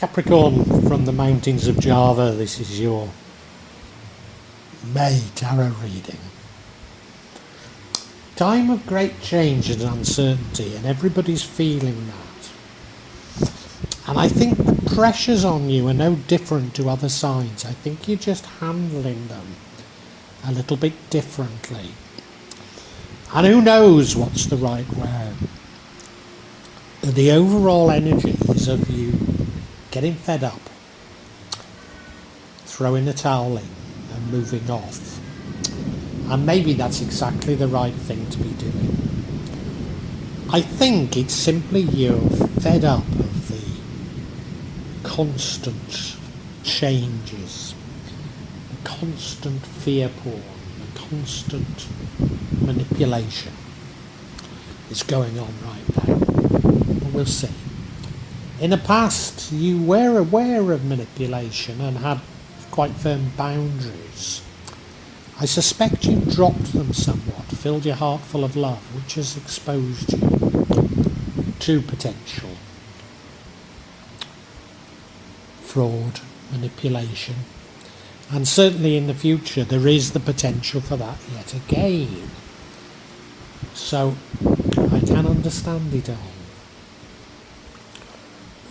Capricorn from the mountains of Java, this is your May tarot reading. Time of great change and uncertainty, and everybody's feeling that. And I think the pressures on you are no different to other signs. I think you're just handling them a little bit differently. And who knows what's the right way. The overall energy is of you getting fed up, throwing the towel in and moving off. And maybe that's exactly the right thing to be doing. I think it's simply you're fed up of the constant changes, the constant fear porn, the constant manipulation is going on right now. But we'll see. In the past, you were aware of manipulation and had quite firm boundaries. I suspect you dropped them somewhat, filled your heart full of love, which has exposed you to potential fraud, manipulation, and certainly in the future there is the potential for that yet again. So I can understand it all.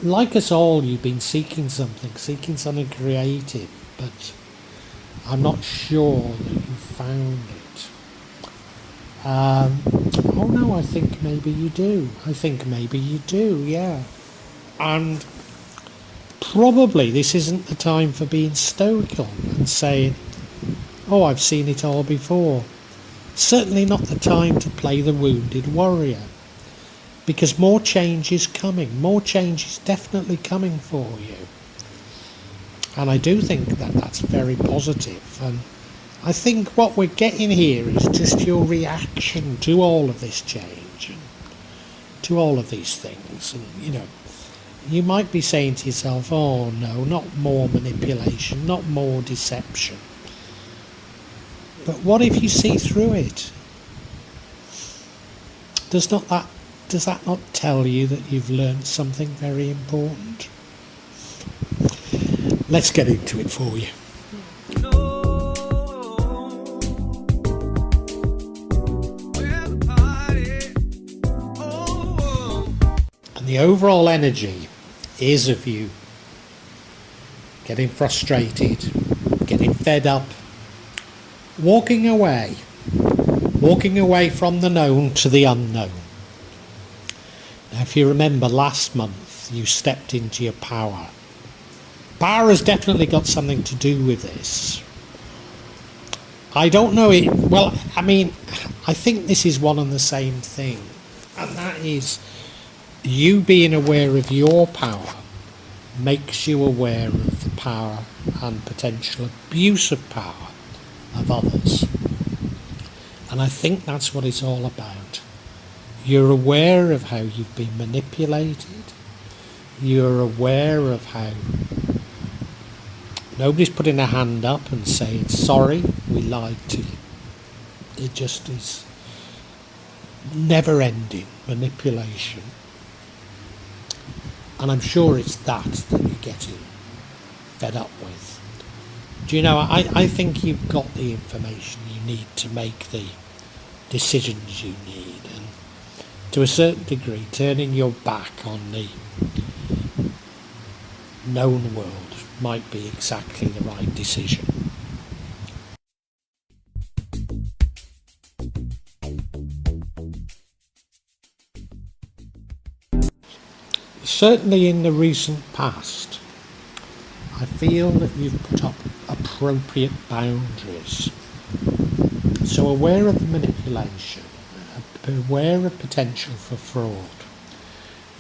Like us all, you've been seeking something creative, but I'm not sure that you found it. Oh no, I think maybe you do. Yeah. And probably this isn't the time for being stoical and saying, oh, I've seen it all before. Certainly not the time to play the wounded warrior. Because more change is coming. More change is definitely coming for you. And I do think that that's very positive. And I think what we're getting here is just your reaction to all of this change and to all of these things. And, you might be saying to yourself, oh no, not more manipulation, not more deception. But what if you see through it? Does that not tell you that you've learned something very important? Let's get into it for you. And the overall energy is of you getting frustrated, getting fed up, walking away from the known to the unknown. Now, if you remember last month, you stepped into your power. Power has definitely got something to do with this. I don't know it. Well, I think this is one and the same thing. And that is you being aware of your power makes you aware of the power and potential abuse of power of others. And I think that's what it's all about. You're aware of how you've been manipulated. You're aware of how nobody's putting a hand up and saying, sorry, we lied to you. It just is never-ending manipulation. And I'm sure it's that you're getting fed up with. Do you know, I think you've got the information you need to make the decisions you need. And to a certain degree, turning your back on the known world might be exactly the right decision. Certainly in the recent past, I feel that you've put up appropriate boundaries. So aware of the manipulation, aware of potential for fraud,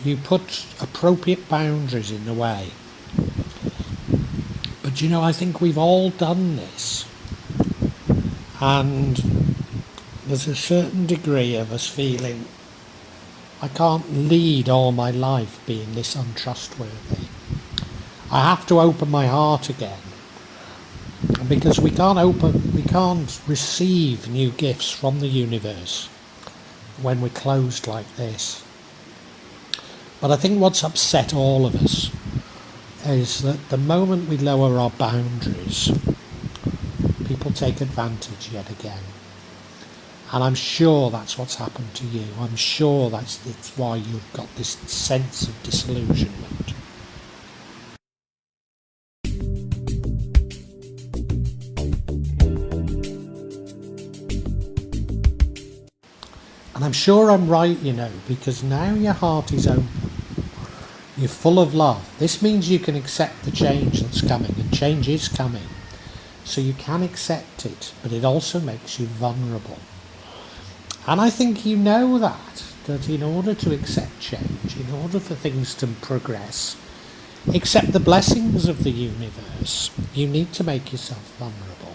you put appropriate boundaries in the way. But I think we've all done this. And there's a certain degree of us feeling, I can't lead all my life being this untrustworthy. I have to open my heart again. Because we can't receive new gifts from the universe when we're closed like this. But I think what's upset all of us is that the moment we lower our boundaries, people take advantage yet again. And I'm sure that's what's happened to you. I'm sure it's why you've got this sense of disillusionment. And I'm sure I'm right, because now your heart is open. You're full of love. This means you can accept the change that's coming, and change is coming. So you can accept it, but it also makes you vulnerable. And I think you know that in order to accept change, in order for things to progress, accept the blessings of the universe, you need to make yourself vulnerable.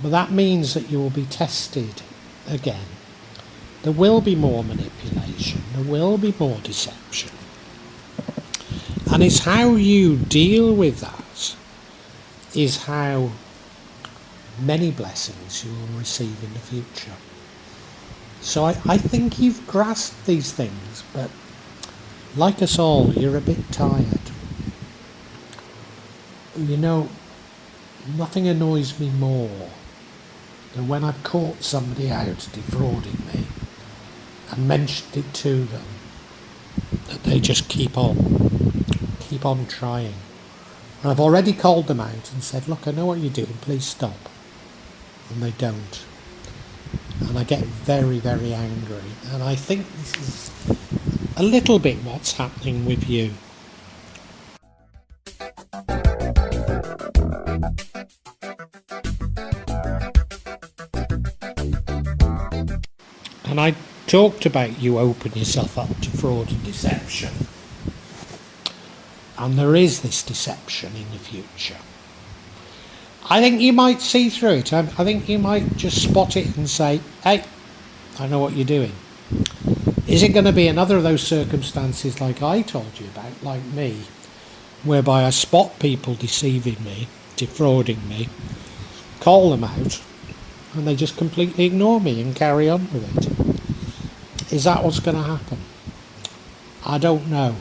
But that means that you will be tested again. There will be more manipulation, there will be more deception. And it's how you deal with that is how many blessings you will receive in the future. So I think you've grasped these things, but like us all, you're a bit tired. Nothing annoys me more than when I've caught somebody out defrauding me and mentioned it to them, that they just keep on trying. And I've already called them out and said, look, I know what you're doing, please stop. And they don't. And I get very, very angry. And I think this is a little bit what's happening with you. And I talked about you open yourself up to fraud and deception. And there is this deception in the future. I think you might see through it. I think you might just spot it and say, hey, I know what you're doing. Is it going to be another of those circumstances like I told you about, like me, whereby I spot people deceiving me, defrauding me, call them out, and they just completely ignore me and carry on with it? Is that what's going to happen? I don't know.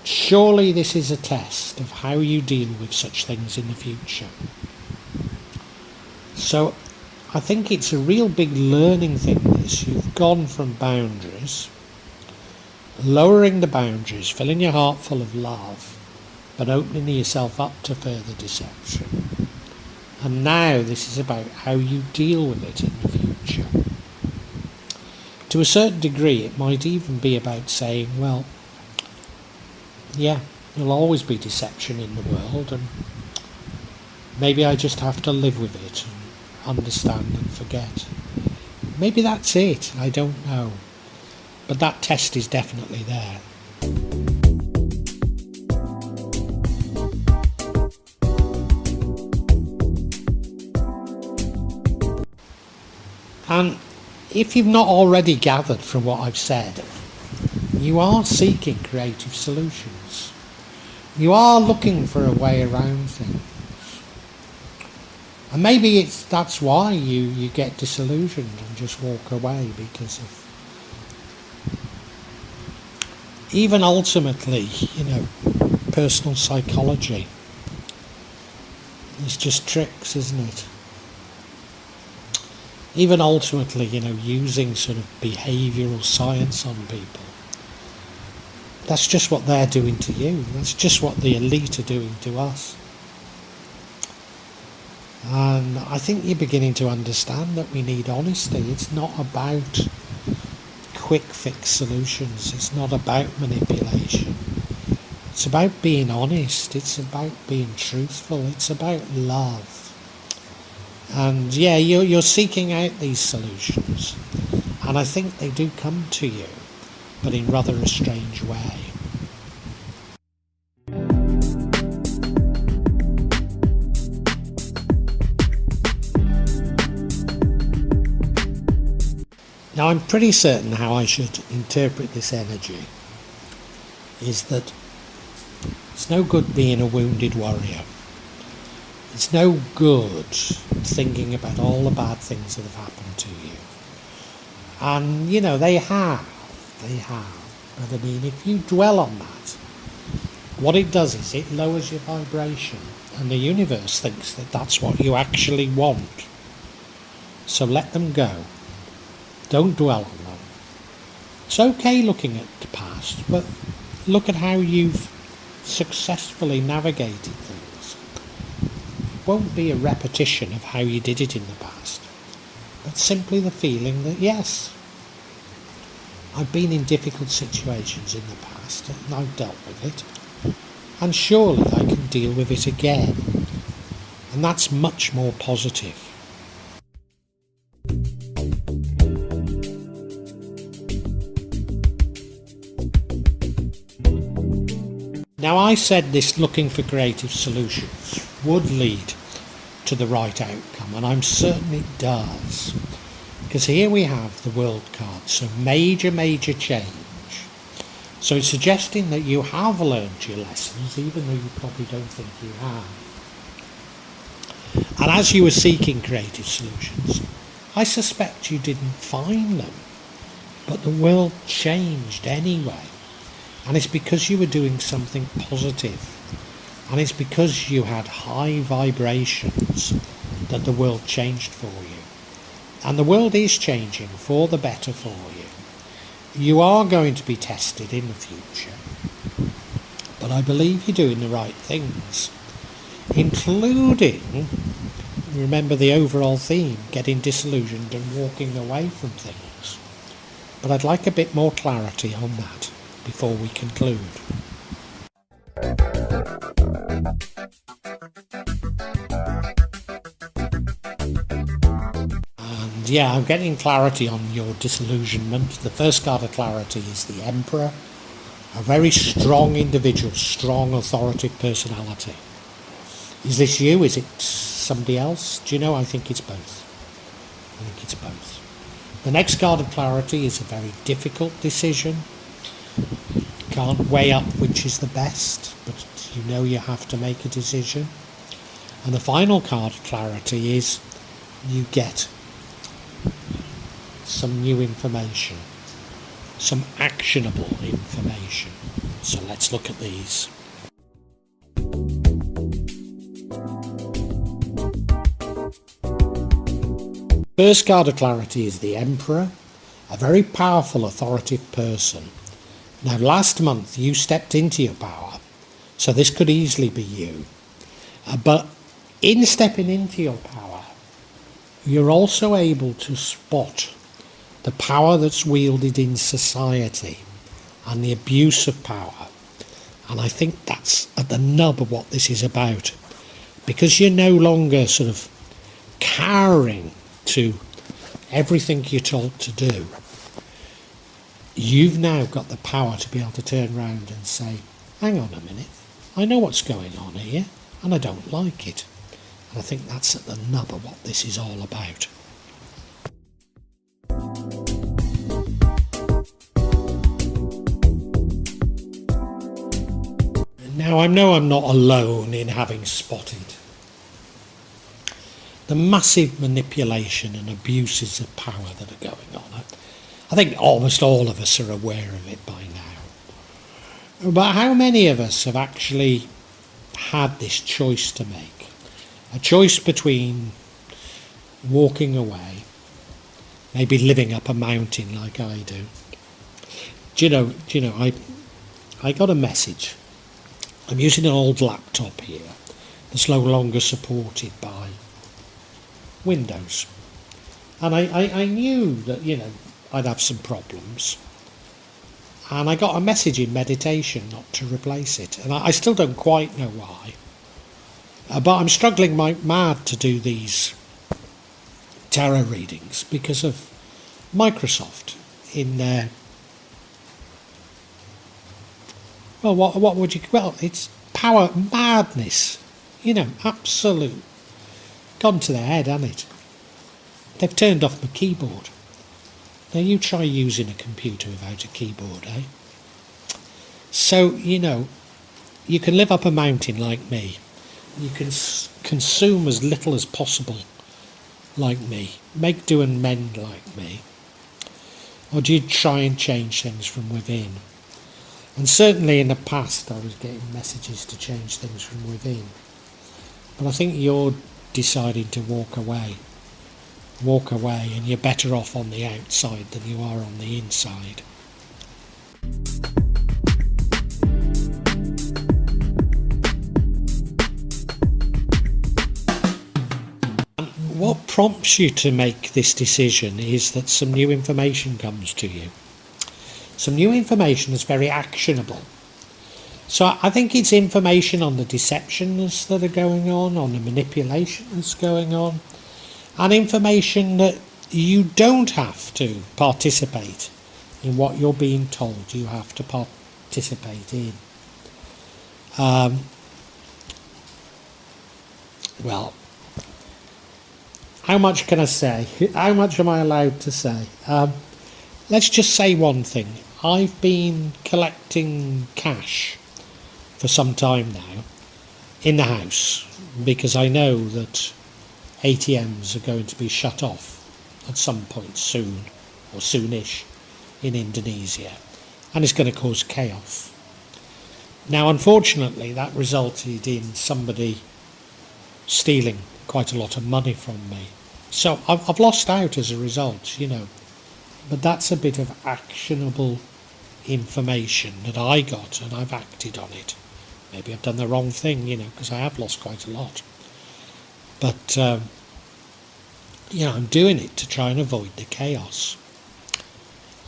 Surely this is a test of how you deal with such things in the future. So I think it's a real big learning thing, this. You've gone from boundaries, lowering the boundaries, filling your heart full of love, but opening yourself up to further deception. And now this is about how you deal with it in the future. To a certain degree, it might even be about saying, well, yeah, there'll always be deception in the world, and maybe I just have to live with it and understand and forget. Maybe that's it, I don't know. But that test is definitely there. And if you've not already gathered from what I've said, you are seeking creative solutions. You are looking for a way around things. And maybe that's why you get disillusioned and just walk away, because of even ultimately, personal psychology. It's just tricks, isn't it? Even ultimately, using sort of behavioural science on people. That's just what they're doing to you. That's just what the elite are doing to us. And I think you're beginning to understand that we need honesty. It's not about quick fix solutions. It's not about manipulation. It's about being honest. It's about being truthful. It's about love. And yeah, you're seeking out these solutions. And I think they do come to you, but in rather a strange way. Now, I'm pretty certain how I should interpret this energy is that it's no good being a wounded warrior. It's no good thinking about all the bad things that have happened to you. And, they have. But I mean, if you dwell on that, what it does is it lowers your vibration, and the universe thinks that that's what you actually want. So let them go. Don't dwell on them. It's okay looking at the past, but look at how you've successfully navigated things. It won't be a repetition of how you did it in the past, but simply the feeling that, yes, I've been in difficult situations in the past and I've dealt with it, and surely I can deal with it again. And that's much more positive. Now, I said this looking for creative solutions would lead to the right outcome, and I'm certain it does. Because here we have the World card, so major change. So it's suggesting that you have learned your lessons, even though you probably don't think you have. And as you were seeking creative solutions, I suspect you didn't find them, but the world changed anyway. And it's because you were doing something positive. And it's because you had high vibrations that the world changed for you. And the world is changing for the better for you. You are going to be tested in the future. But I believe you're doing the right things. Including, remember the overall theme, getting disillusioned and walking away from things. But I'd like a bit more clarity on that before we conclude. And yeah, I'm getting clarity on your disillusionment. The first card of clarity is the Emperor, a very strong individual, strong authoritative personality. Is this you? Is it somebody else? Do you know? I think it's both. The next card of clarity is a very difficult decision. Can't weigh up which is the best, but you know you have to make a decision. And the final card of clarity is you get some new information, some actionable information. So let's look at these. First card of clarity is the Emperor, a very powerful authoritative person. Now, last month you stepped into your power, so this could easily be you. But in stepping into your power, you're also able to spot the power that's wielded in society and the abuse of power. And I think that's at the nub of what this is about. Because you're no longer sort of cowering to everything you're told to do. You've now got the power to be able to turn around and say, hang on a minute, I know what's going on here and I don't like it. And I think that's at the nub of what this is all about. Now, I know I'm not alone in having spotted the massive manipulation and abuses of power that are going on. I think almost all of us are aware of it by now. But how many of us have actually had this choice to make? A choice between walking away, maybe living up a mountain like I do. Do you know, I got a message. I'm using an old laptop here that's no longer supported by Windows. And I knew that, I'd have some problems. And I got a message in meditation not to replace it. And I still don't quite know why. But I'm struggling mad to do these tarot readings because of Microsoft in their... Well, what would you... Well, it's power madness. Absolute. Gone to their head, hasn't it? They've turned off my keyboard. Now you try using a computer without a keyboard, eh? So, you can live up a mountain like me. You can consume as little as possible like me. Make do and mend like me. Or do you try and change things from within? And certainly in the past I was getting messages to change things from within. But I think you're deciding to walk away. Walk away, and you're better off on the outside than you are on the inside. What prompts you to make this decision is that some new information comes to you. Some new information is very actionable. So I think it's information on the deceptions that are going on the manipulation that's going on, and information that you don't have to participate in what you're being told you have to participate in. Well, how much can I say? How much am I allowed to say? Let's just say one thing. I've been collecting cash for some time now in the house because I know that ATMs are going to be shut off at some point soon or soonish in Indonesia, and it's going to cause chaos. Now, unfortunately, that resulted in somebody stealing quite a lot of money from me. So I've lost out as a result, But that's a bit of actionable information that I got, and I've acted on it. Maybe I've done the wrong thing, because I have lost quite a lot. But, I'm doing it to try and avoid the chaos.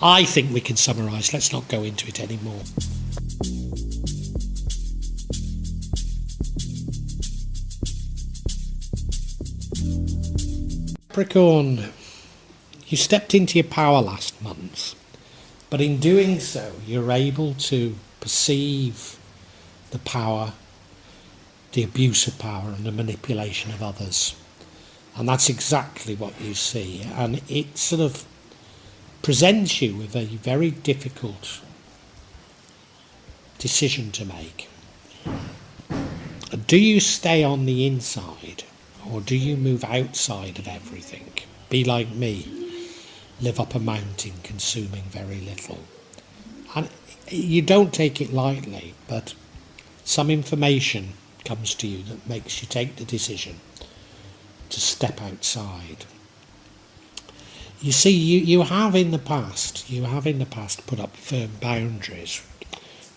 I think we can summarise. Let's not go into it anymore. Capricorn, you stepped into your power last month, but in doing so you're able to perceive the power, the abuse of power and the manipulation of others, and that's exactly what you see, and it sort of presents you with a very difficult decision to make. Do you stay on the inside, or do you move outside of everything? Be like me, live up a mountain consuming very little. And you don't take it lightly, but some information comes to you that makes you take the decision to step outside. You see, you have in the past put up firm boundaries,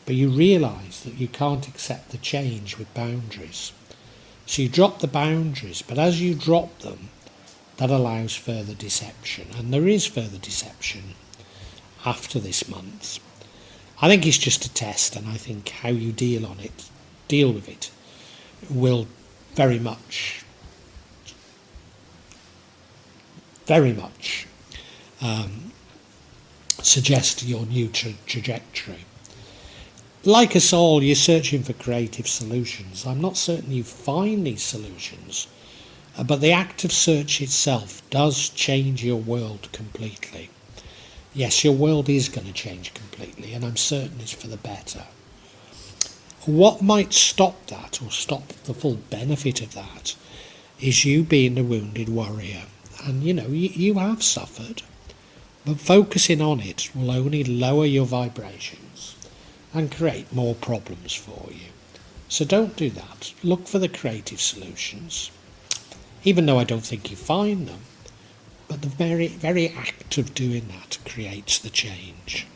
but you realise that you can't accept the change with boundaries. So you drop the boundaries, but as you drop them, that allows further deception, and there is further deception after this month. I think it's just a test, and I think how you deal with it, will very much suggest your new trajectory. Like us all, you're searching for creative solutions. I'm not certain you find these solutions, but the act of search itself does change your world completely. Yes, your world is going to change completely, and I'm certain it's for the better. What might stop that, or stop the full benefit of that, is you being a wounded warrior. And you have suffered, but focusing on it will only lower your vibrations and create more problems for you. So don't do that. Look for the creative solutions, even though I don't think you find them, but the very act of doing that creates the change.